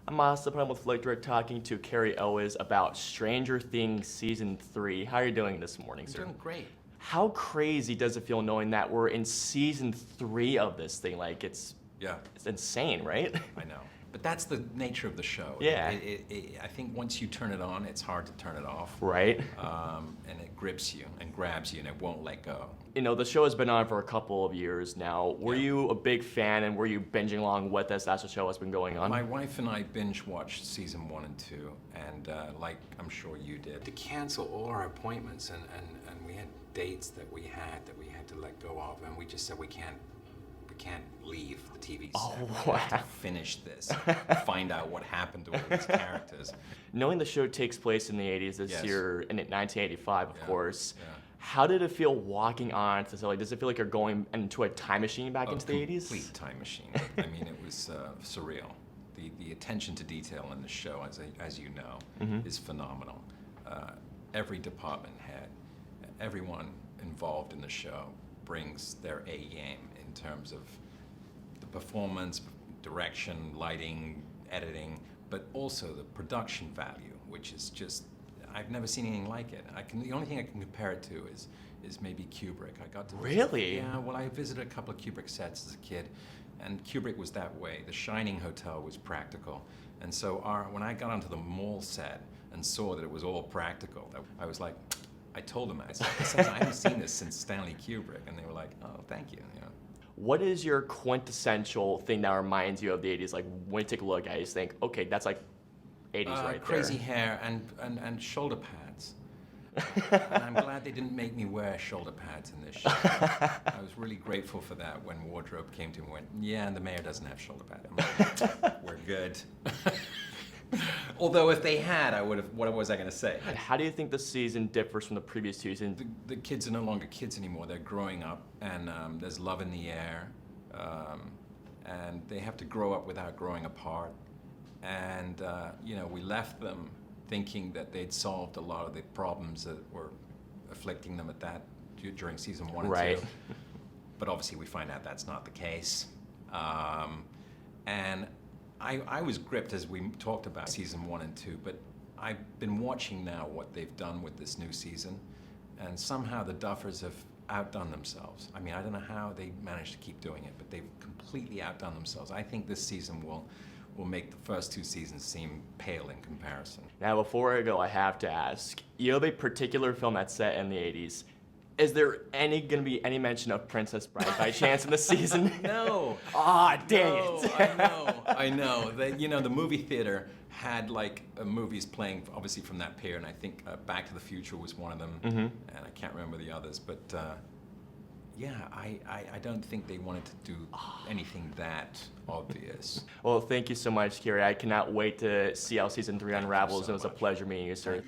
I'm Austin Putnam with FlickDirect talking to Cary Elwes about Stranger Things Season 3. How are you doing this morning, sir? I'm doing great. How crazy does it feel knowing that we're in Season 3 of this thing? Like, it's insane, right? I know. But that's the nature of the show. Yeah. I think once you turn it on, it's hard to turn it off. Right. And it grips you and grabs you and it won't let go. You know, the show has been on for a couple of years now. Were you a big fan and were you binging along with us as the show has been going on? My wife and I binge-watched season 1 and 2, and like I'm sure you did. To cancel all our appointments, and we had dates that we had to let go of, and we just said we can't leave the TV set. Oh, We wow. have to finish this, find out what happened to all these characters. Knowing the show takes place in the 80s this Yes. year, in 1985, of Yeah, course. yeah. How did it feel walking on to the, like, does it feel like you're going into a time machine back into the 80s? Complete time machine. I mean, it was surreal. The attention to detail in the show, as you know, is phenomenal. Every department head, everyone involved in the show brings their A game in terms of the performance, direction, lighting, editing, but also the production value, which is just, I've never seen anything like it. The only thing I can compare it to is maybe Kubrick. I got to visit, Really? Yeah, well, I visited a couple of Kubrick sets as a kid, and Kubrick was that way. The Shining Hotel was practical, and so when I got onto the mall set and saw that it was all practical, I was like, I told them, I said, I haven't seen this since Stanley Kubrick, and they were like, oh, thank you. You know. What is your quintessential thing that reminds you of the 80s? Like, when you take a look at it, you think, okay, that's like 80s right crazy there. hair and shoulder pads. And I'm glad they didn't make me wear shoulder pads in this show. I was really grateful for that when wardrobe came to me and went, yeah, and the mayor doesn't have shoulder pads. I'm like, we're good. Although if they had, I would have, what was I going to say? How do you think this season differs from the previous season? The kids are no longer kids anymore. They're growing up, and there's love in the air, and they have to grow up without growing apart. And, you know, we left them thinking that they'd solved a lot of the problems that were afflicting them during season 1 and 2. Right. But obviously we find out that's not the case. And I was gripped as we talked about season 1 and 2, but I've been watching now what they've done with this new season, and somehow the Duffers have outdone themselves. I mean, I don't know how they managed to keep doing it, but they've completely outdone themselves. I think this season will make the first 2 seasons seem pale in comparison. Now, before I go, I have to ask, you have a particular film that's set in the 80s. Is there going to be any mention of Princess Bride by chance in the season? No. Ah, dang it. I know. The movie theater had like movies playing, obviously from that period, and I think Back to the Future was one of them, and I can't remember the others, but yeah, I don't think they wanted to do anything that obvious. Well, thank you so much, Cary. I cannot wait to see how season 3 unravels. so It was a much. pleasure meeting you, sir.